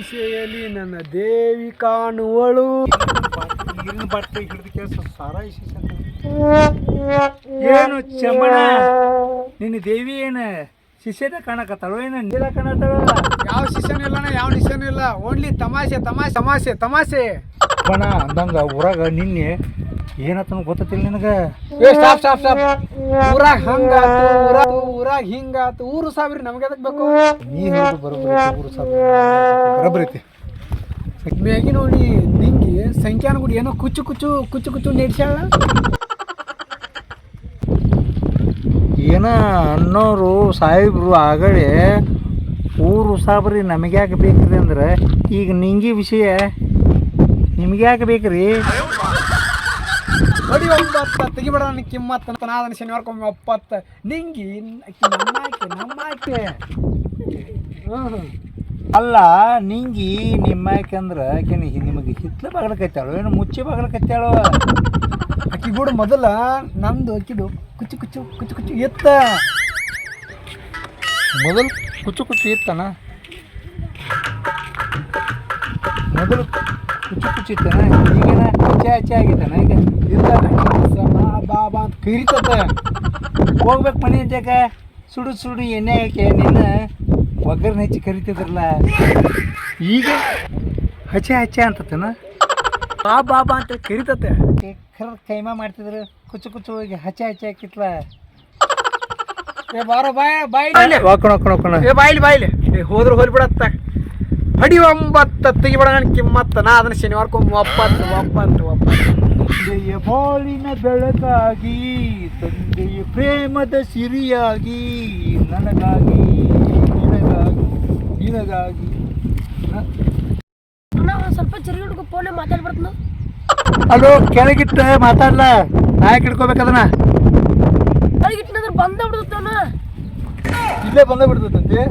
ಶಿಶೆಯಲ್ಲಿ ನನ್ನ ದೇವಿ ಕಾಣುವಳು. ನೀರಿನ ಬಾಟ್ಲಿ ಹಿಡಿದು ಕೆಲಸ ಸಾರ ಏನು ಚಮಣ ನಿನ್ನ ದೇವಿ ಏನು ಶಿಷ್ಯನ ಕಾಣಕತ್ತಾಳು ಏನು ನೀರ ಕಾಣತ್ತಾಳ? ಯಾವ ಶಿಷ್ಯನೂ ಇಲ್ಲಣ್ಣ, ಯಾವ ಶಿಷ್ಯನೂ ಇಲ್ಲ. ಓನ್ಲಿ ತಮಾಷೆ ತಮಾಷೆ ತಮಾಷೆ ತಮಾಷೆ ಬಣ ಅಂದಂಗ ಊರಾಗ ನಿನ್ನೆ ಏನತ್ತ ಗೊತ್ತಿಲ್ಲ ನಿನಗೆ? Stop stop stop. ಊರಾಗ ಹಂಗಾತು, ಊರಾಗ ಹಿಂಗಾತು. ಊರು ಸಾವಿರ ನಮ್ಗೆ ಅದಕ್ಕೆ ಬೇಕು? ನೀ ಹೇಳೋದು ಬರೋಬ್ಬರಿ, ಊರು ಸಾವಿರ ಬರೋಬ್ಬರಿ ಐತಿ. ಮ್ಯಾಗಿ ನೋಡಿ ನಿಂಗೆ ಸಂಖ್ಯಾನ ಗುಡಿ ಏನೋ ಕುಚ್ಚು ಕುಚ್ಚು ಕುಚ್ಚು ಕುಚ್ಚು ನೆಡ್ಸ್ಯಾಳ. ಏನ ಅನ್ನೋರು ಸಾಹೇಬ್ರು ಆಗಡೆ ಊರು ಸಾಬ್ರಿ ನಮಗೆ ಯಾಕೆ ಬೇಕ್ರಿ ಅಂದ್ರೆ ಈಗ ನಿಂಗಿ ವಿಷಯ ನಿಮ್ಗೆ ಯಾಕೆ ಬೇಕ್ರಿ? ಬಡಿ 9 ತೆಗಿಬೇಡ ನನ್ನ ಕಿಮ್ಮತ್ತ ಅಂತ ನಾದನ ಶನಿವಾರಕ್ಕೊಮ್ಮೆ 9 ನಿಂಗಿ ನಮ್ಮಾಕೆ. ಅಲ್ಲ ನಿಂಗಿ ನಿಮ್ಮಾಕೆ ಅಂದ್ರೆ ಆಕೆ ನಿಮಗೆ ಹಿತ್ಲ ಬಾಗಲಕತ್ತಾಳು ಏನು ಮುಚ್ಚಿ ಬಾಗಲಕತ್ತಾಳು? ಅಕ್ಕಿ ಕೂಡ ಮೊದಲ ನಮ್ದು ಅಕ್ಕಿದು ಕುಚ್ಚು ಕುಚ್ಚು ಕುಚ್ಚು ಕುಚ್ಚು ಎತ್ತ. ಮೊದಲು ಕುಚ್ಚು ಕುಚ್ಚು ಇತ್ತನ, ಮೊದಲು ಕುಚ್ಚು ಕುಚ್ಚು ಇತ್ತನ, ಈಗೇನ ಹಚ್ಚೆ ಆಗಿತ್ತಾನ? ಈಗ ಇಲ್ಲ ಬಾ ಬಾ ಅಂತ ಕರಿತತೆ. ಹೋಗ್ಬೇಕು ಮನೆ ಅಂತ್ಯಾಕ? ಸುಡು ಸುಡು ಎಣ್ಣೆ ಹಾಕಿ ನಿನ್ನ ಒಗ್ಗರ್ನ ಹೆಚ್ಚಿ ಕರಿತಿದ್ರಲ್ಲ, ಈಗ ಹಚ್ಚೆ ಅಂತತನ? ಬಾ ಬಾ ಬಾ ಅಂತ ಕರಿತತೆ. ಕೈಮಾ ಮಾಡ್ತಿದ್ರು ಕುಚ್ಚು ಕುಚ್ಚು ಹೋಗಿ ಹಚ್ಚೆ ಹಾಕಿತ್ಲ. ಏ ಬಾರೋ ಬಾಯಿ ಹಾಕೋಣ ಏ ಬಾಯಿಲಿ ಹೋದ್ರು ಹೋಲಿ ಬಿಡತ್ತ. ಬಡಿ 9 ತೆಗಿಬೇಡ ನನ್ನ ಕಿಮ್ಮತ್ತ ನಾ ಅದನ್ನ ಶನಿವಾರಕ್ಕೊಮ್ಮೆ 9. ತಂದೆಯ ಬಾಳಿನ ಬೆಳಕಾಗಿ, ತಂದೆಯ ಪ್ರೇಮದ ಸಿರಿಯಾಗಿ, ನನಗಾಗಿ ನಿನಗಾಗಿ ಸ್ವಲ್ಪ ಚರಿ ಹುಡುಗ ಫೋನೇ ಮಾತಾಡ್ಬಾರ್ದು. ಅಲೋ ಕೆಳಗಿಟ್ಟು ಮಾತಾಡ್ಲ, ನಾ ಯಾಕೆ ಹಿಡ್ಕೋಬೇಕದನ್ನ? ಕೆಳಗಿಟ್ಟಿನಂದ್ರೆ ಬಂದ ಬಿಡ್ತಾನ, ಇಲ್ಲೇ ಬಂದ ಬಿಡ್ತೈತಂತೆ.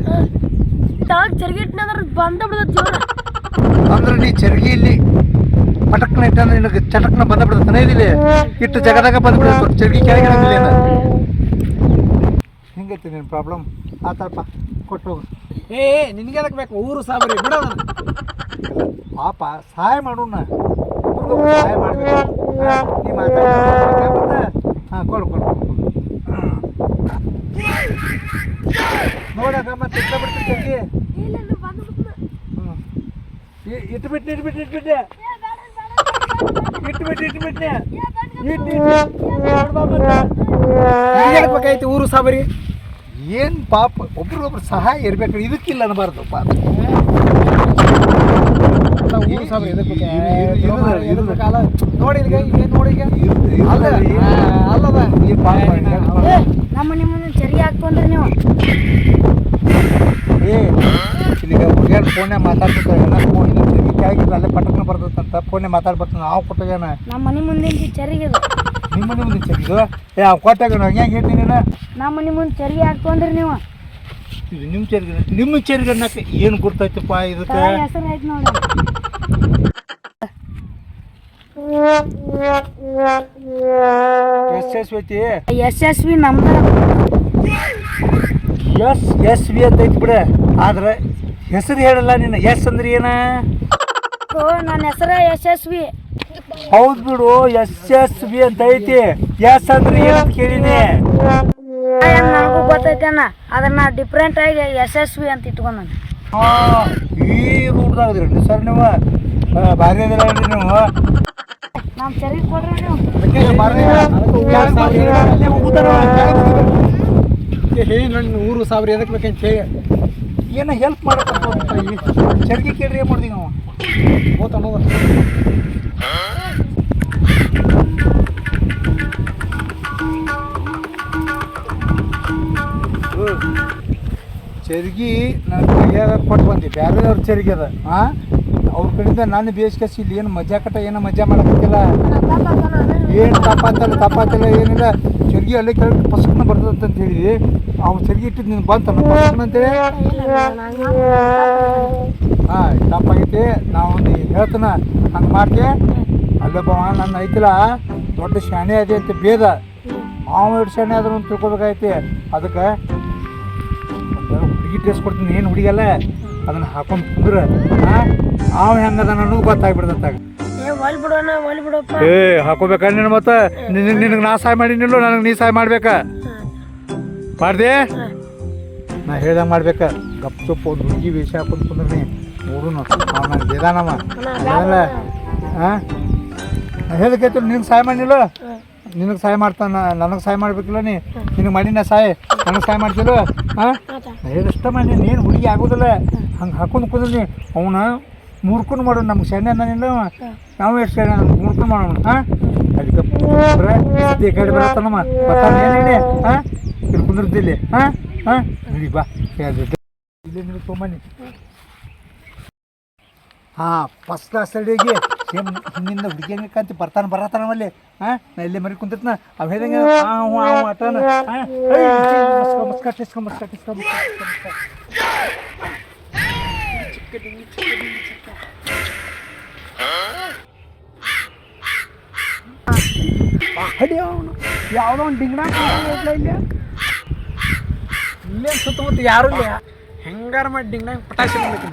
ತಾನು ಚರಿಗಿಟ್ಟಿನಂದ್ರೆ ಬಂದ ಬಿಡ್ತೈತಿ. ಅಂದ್ರೆ ನೀ ಚರ್ಗಿ ಇಲ್ಲಿ ಪಟಕ್ನ ಇಟ್ಟಂದ್ರೆ ನಿನಗೆ ಚಟಕ್ನ ಬಂದ ಬಿಡ್ತಾನೆ. ಇದಿಲ್ಲ ಇಟ್ಟು ಜಗದಾಗ ಬಂದು ಬಿಡ್ತು ಚರ್ಗಿ ಕೆಳಗಿಲ್ಲ. ಹಿಂಗೈತಿ ನಿನ್ನ ಪ್ರಾಬ್ಲಮ್. ಆತಪ್ಪ ಕೊಟ್ಟು ಹೋಗು. ಏ ನಿನಗೆ ಅದಕ್ಕೆ ಬೇಕು? ಊರು ಸಾಬರಿ ಬಿಡೋದ ಪಾಪ ಸಹಾಯ ಮಾಡೋಣ, ಸಹಾಯ ಮಾಡಬೇಕು. ನೀ ಮಾತಾಡ. ಹಾಂ ಕೊಡು ನೋಡಕ ಮತ್ತೆ ಇಟ್ಟ ಬಿಡ್ತೀನಿ. ಇಟ್ಬಿಟ್ಟೆ ಬೇಕಾಯ್ತು ಊರು ಸಾಬರಿ. ಏನು ಪಾಪ ಒಬ್ರಿಗೊಬ್ರು ಸಹಾಯ ಇರ್ಬೇಕು, ಇದಕ್ಕಿಲ್ಲ ಅನ್ನಬಾರ್ದು ಪಾಪ. ಊರು ಸಾಬರಿ ನೋಡಿ ಅಲ್ಲದ ನಮ್ಮ ನಿಮ್ಮನ್ನ ಚರಿ ಹಾಕ್ತಂದ್ರಿ ನೀವು. ಇಲ್ಲಿಗ ಹುಡುಗಿಯರ್ ಫೋನ್ಯಾಗ ಮಾತಾಡ್ತಿರ್ತಾರೆ, ಎಲ್ಲ ಫೋನ್ ಕೆಳಗಿಲ್ಲ ಅಲ್ಲೇ ಪಟಕ್ನ ಬರ್ತದಂತ ಫೋನ್ಯಾಗ ಮಾತಾಡ್ಬರ್ತಾನೆ. ನಾವು ಕೊಟ್ಟಾಗೇನ ನಮ್ಮ ಮನೆ ಮುಂದೆ ಚರಿಗಿದ ನಿಮ್ಮ ಮನೆ ಮುಂದೆ ಚರಿದು ಕೊಟ್ಟಾಗ ಹಂಗೆ ಹೇಳ್ತೀನಿ. ನಮ್ಮ ಮನೆ ಮುಂದೆ ಚರಿ ಹಾಕ್ತಂದ್ರಿ ನೀವು. ಇದು ನಿಮ್ಮ ಚರಿಗೆ ಅನ್ನಕ್ಕೆ ಏನು ಗುರ್ತೈತಪ್ಪ ಇದಕ್ಕೆ? ಹೆಸರು ಆಯ್ತು ನೋಡಿ. ಯಶಸ್ವಿ ನಮ್ದ ಎಸ್.ವಿ ಅಂತ ಐತಿ ಬಿಡ, ಆದ್ರೆ ಹೆಸರು ಹೇಳಲ್ಲ ನೀನು. ಎಸ್ ಅಂದ್ರೆ ಏನ? ನನ್ನ ಹೆಸರ ಯಶಸ್ವಿ. ಹೌದು ಬಿಡು, ಎಸ್.ವಿ ಅಂತ ಐತಿ. ಎಸ್ ಅಂದ್ರೆ ಏನಂತ ಕೇಳಿನಿ. ನನಗೂ ಗೊತ್ತೈತೇನ, ಅದ್ರ ನಾ ಡಿಫ್ರೆಂಟ್ ಆಗಿ ಯಶಸ್ವಿ ಅಂತ ಇಟ್ಕೊಂಡ. ಈ ರೂಟ್ದಾಗದ್ರಿ ಸರ್ ನೀವು, ಭಾರಿ ಅದಿರಲ್ರಿ ನೀವು. ನಮ್ಮ ಚರಿ ಕೊಡ್ರಿ ನೀವು. ಹೇಳಿ ನನ್ನ ಊರು ಸಾಬ್ರಿ ಎದಕ್ಕೆ ಬೇಕಂತ ಹೇಳಿ ಏನೋ ಹೆಲ್ಪ್ ಮಾಡಕ್ಕೆ ಚರ್ಗಿ ಕೇಳ್ರಿ. ಏನು ಮಾಡ್ತೀವಿ ನಾವು? ಹೋದ ಚರ್ಗಿ ನಾನು ಕೈಯಾಗ ಕೊಟ್ಟು ಬಂದೆ, ಬೇರೆದವ್ರ ಚರ್ಗಿ ಅದ. ಅವ್ರ ಕಡೆಯಿಂದ ನಾನು ಬೇಸ್ಕಸಿ ಇಲ್ಲಿ ಏನು ಮಜಾ ಮಜಾ ಮಾಡಕ್ಕಿಲ್ಲ. ಏನು ತಪ್ಪಾತಲ್ಲ ಏನಿಲ್ಲ. ಚರ್ಗಿ ಅಲ್ಲೇ ಕೆಳಗೆ ಪಸಕ್ನ ಬರ್ತದಂತ ಹೇಳಿದ್ವಿ. ಅವ್ನು ಚರ್ಗಿ ಇಟ್ಟಿದ್ದು ನೀನು ಬಂತಲ್ಲ ಪಸಕ್ನ ಅಂತೇಳಿ. ಹಾಂ ತಪ್ಪಾಗೈತಿ, ನಾವು ಹೇಳ್ತಾನ ಹಂಗೆ ಮಾಡ್ತೆ. ಅಲ್ಲೊಬ್ಬ ನನ್ನ ಐತಿಲ್ಲ ದೊಡ್ಡ ಶಾಣೆ ಅದೇ ಅಂತ ಭೇದ. ಅವ ಎರಡು ಶಾಣೆ ಆದ್ರೂ ಅಂತ ತಿಳ್ಕೊಬೇಕಾಗೈತಿ. ಅದಕ್ಕೆ ಹುಡುಗಿ ಡ್ರೆಸ್ ಕೊಡ್ತೀನಿ. ಏನು ಹುಡುಗಿಯಲ್ಲ ಅದನ್ನ ಹಾಕೊಂಡು ಕುಂದ್ರೆ ಅವ ಹೆಂಗದ ಅನ್ನೋದು ಗೊತ್ತಾಗ್ಬಿಡ್ತಾಗ. ಏ ಒಲ್ ಬಿಡೋಣ ಒಲ್ ಬಿಡಪ್ಪ. ಏ ಹಾಕೋಬೇಕ ನೀನು ಮತ್ತೆ ನಿನಗೆ ನಾ ಸಹಾಯ ಮಾಡಿನಿಲ್ಲ, ನನಗೆ ನೀ ಸಹಾಯ ಮಾಡ್ಬೇಕಾ? ಮಾಡ್ದೆ ನಾ ಹೇಳ್ದಂಗೆ ಮಾಡ್ಬೇಕ. ಗಪ್ ಚುಪ್ ಒಂದು ಹುಡುಗಿ ವೇಷ ಹಾಕೊಂಡು ಕುಂದ್ರಿ ನೋಡು ನಾನು ಬೇದಾನಮ್ಮ ಅಲ್ಲ. ಹಾಂ ನಾ ಹೇಳಕೈತಿ ನಿನಗೆ ಸಹಾಯ ಮಾಡಿಲ್ಲ, ನಿನಗೆ ಸಹಾಯ ಮಾಡ್ತಾನ, ನನಗೆ ಸಹಾಯ ಮಾಡ್ಬೇಕಿಲ್ಲ. ನಿನಗೆ ಮಾಡಿ ನಾ ಸಹಾಯ ನನಗೆ ಸಹಾಯ ಮಾಡ್ತಿಲ್ಲ. ಹಾಂ ನಾ ಹೇಳಿಷ್ಟ ಮಾಡಿ ನೀನು ಹುಡುಗಿ ಆಗೋದಿಲ್ಲ. ಹಂಗೆ ಹಾಕೊಂಡು ಕುಂದ್ರಿ ಅವನ ಮೂರ್ಕೊಂಡು ಮಾಡೋಣ. ನಮ್ಗೆ ಸಣ್ಣ ನಾನಿಲ್ಲ, ನಾವು ಎಷ್ಟು ಸಣ್ಣ ಮೂರ್ಕೊಂಡು ಮಾಡೋಣ. ಹಾಂ ಅದಕ್ಕೆ ಕಡೆ ಬರತ್ತನಮ್ಮ ಏನೇನೆ. ಹಾಂ ಇಲ್ಲಿ ಕುಂದಿರ್ದಿಲ್ಲಿ. ಹಾಂ ಹಾಂ ನಡಿ ಬಾ ಇಲ್ಲಿ ನಿನಗೆ ತೊಗೊಂಬನ್ನಿ. ಹಾಂ ಫಸ್ಟ್ ಕ್ಲಾಸ್ ಅಡಿಗೆ ಸೇಮ್ ಹಿಂದಿಂದ ಹುಡುಗಿಯಂಗೆ ಕಂತ ಬರತ್ತಾನವಲ್ಲಿ. ಹಾಂ ನಾ ಇಲ್ಲೇ ಮರಿ ಕುಂತಿರ್ತಾನ ಅವು ಹೇಳ್ದಂಗೆ ಆಟನ. ಯಾವುದೋ ಒಂದು ಡಿಂಗ್ಣ ಇಲ್ಲ ಇಲ್ಲೇ ಸುತ್ತಮುತ್ತ ಯಾರು ಇಲ್ಲ. ಹೆಂಗಾರ ಮಾಡಿ ಡಿಂಗ್ಣ ಪಟಾಶಿ ಬಂದೈತಿ.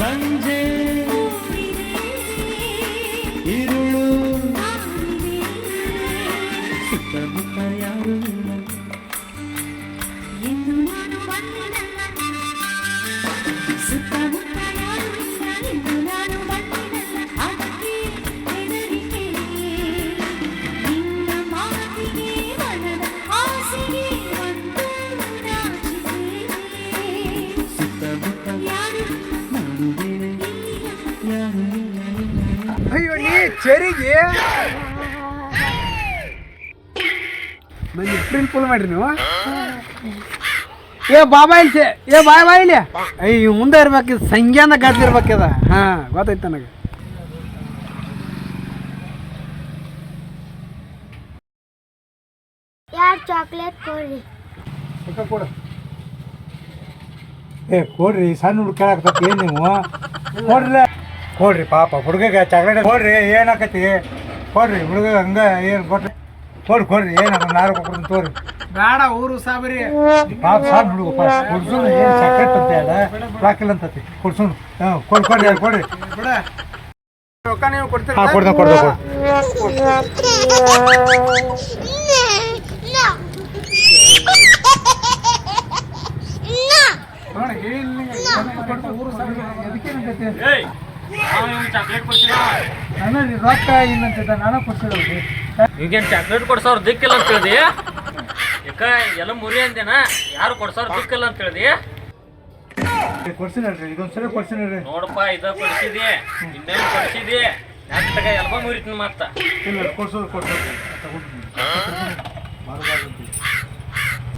ಸಂಜೆ ഇരുಳು ಸುತ್ತಮುತ್ತ ಯಾರು ಇಲ್ಲ. ಇನ್ನು ನಾನು ಬಂದಿನಲ್ಲ, ಸುತ್ತಮುತ್ತ ಯಾರು ಇಲ್ಲ. ಇನ್ನು ನಾನು ಬಂದಿನಲ್ಲ, ಅದಕ್ಕೆ ಹೆದರಿಕೆ. ನಿನ್ನ ಮಾತಿಗೆ ಮನದ ಆಸೆಗೆ ಒಂದು ನಾಚಿಕೆ. ಸುತ್ತಮುತ್ತ ಯಾರು ನಾನು ಬೇರೆ ಯಾರು ಇಲ್ಲ. ಅಯ್ಯೋ ನೀ ಚೆರಿಗೆ ನನ್ನ ಇಪ್ರಿಲ್ ಫುಲ್ ಮಾಡ್ರಿ ನೀವು. ಏ ಬಾಬಾ ಇಲ್ಲಿ ಏ ಬಾಯ್ ಇಲ್ಲಿ. ಅಯ್ಯ ಮುಂದೆ ಇರ್ಬೇಕಿದ್ ಸಂಖ್ಯಾನ ಗದ್ಲಿರ್ಬೇಕದ. ಹಾಂ ಗೊತ್ತಾಯ್ತು ನನಗೆ. ಯಾರು ಚಾಕ್ಲೇಟ್ ಕೊಡ್ರಿ. ಕೊಡು. ಏ ಕೊಡ್ರಿ, ಸಣ್ಣ ಹುಡುಗ ಕೇಳಾಕತ್ತಿ ಏನು ನೀವು? ಕೊಡ್ರಿ ಕೊಡ್ರಿ ಪಾಪ ಹುಡುಗಗೆ ಚಾಕ್ಲೇಟ್ ಕೊಡ್ರಿ. ಏನಾಕತಿ ಕೊಡ್ರಿ ಹುಡುಗ ಹಂಗೆ ಏನು ಕೊಡ್ರಿ ಕೊಡ್ರಿ ಏನಾಗ ನಾರು ಕೊಡ್ರಿ ತೋರಿ. ಬೇಡ ಊರು ಸಾಬರಿ ಪಾಪ ಸಣ್ಣ ಹುಡುಗ ಕೊಡ್ಸೋಣ. ಏನು ಚಾಕ್ಲೇಟ್ ಅಂತ ಹೇಳ ರಾಕಿಲ್ಲ ಅಂತತಿ ಕೊಡ್ಸೋಣ. ಹಾಂ ಕೊಡ್ರಿ ಕೊಡ್ರಿ ಬಿಡ ರೊಕ್ಕ ನೀವು ಕೊಡ್ತೀರಿ. ಹಾಂ ಕೊಡ್ದ ಊರು ಸಾಬರಿ ಅದಕ್ಕೇನಂತೈತಿ. ನನ್ನ ರೊಕ್ಕ ಇಲ್ಲಂತಿದ್ದ ನಾನು ಕೊಡ್ಸಿರೋದು. ಈಗೇನು ಚಾಕ್ಲೇಟ್ ಕೊಡ್ಸೋರು ದಿಕ್ಕಿಲ್ಲ ಅಂತ ಹೇಳ್ದಿ? ಯಾಕ ಎಲ್ಲ ಮುರಿ ಅಂದೇನ? ಯಾರು ಕೊಡ್ಸೋರು ದಿಕ್ಕಿಲ್ಲ ಅಂತ ಹೇಳ್ದಿ? ಕೊಡ್ಸಿನಲ್ರಿ ಇದೊಂದ್ಸಲ ಕೊಡ್ಸಿನಲ್ರಿ. ನೋಡಪ್ಪ ಇದ ಕೊಡ್ಸಿದಿ, ಇನ್ನೇನು ಕೊಡ್ಸಿದಿ? ಯಾಕೆ ತಗ ಎಲ್ಬ ಮುರಿತೀನಿ ಮತ್ತ. ಇಲ್ಲ ಕೊಡ್ಸೋದು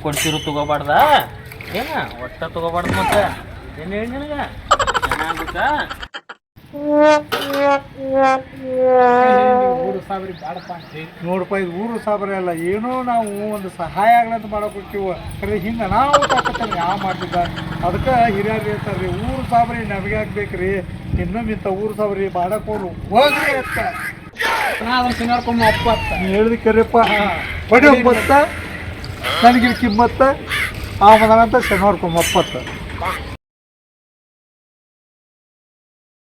ಕೊಡ್ಸಿರು ತಗೋಬಾರ್ದ ಏನ ಒಟ್ಟ ತಗೋಬಾರ್ದು ಮತ್ತೆ. ಏನು ಹೇಳಿ ನನಗ ಚೆನ್ನಾಗುತ್ತಾ? ಊರು ಸಾಬರಿ ಬೇಡಪ್ಪ ಅಂತ ನೋಡಪ್ಪ ಇದು ಊರು ಸಾಬರ ಅಲ್ಲ, ಏನೋ ನಾವು ಒಂದು ಸಹಾಯ ಆಗ್ಲಂತ ಮಾಡಕ್ ಹೋಗ್ತೀವಿ. ಖರೆ ಹಿಂಗೆ ನಾವು ತಾಕತ್ತಾನೆ ಯಾವ ಮಾಡ್ತಿದ್ದ. ಅದಕ್ಕೆ ಹಿರಿಯರು ಹೇಳ್ತಾರೆ ರೀ ಊರು ಸಾಬರಿ ನಮಗೆ ಆಗ್ಬೇಕ್ರಿ. ಇನ್ನೊಮ್ಮೆ ಇಂಥ ಊರು ಸಾಬರಿ ಮಾಡಕೋರು ಹೋಗ್ರಿ ಅಂತ ಅದನ್ನ ಸಿಂಗಾರ್ಕೊಂಬ ಒಪ್ಪತ್ತ. ನೀ ಹೇಳಿದ ಕರಿಯಪ್ಪ ಬಡಿ ಒಪ್ಪತ್ತ ನನಗೆ ಕಿಮ್ಮತ್ತ ಆ ಮದನಂತ ಶನಿವಾರ್ಕೊಂಬ ಒಪ್ಪತ್ತ.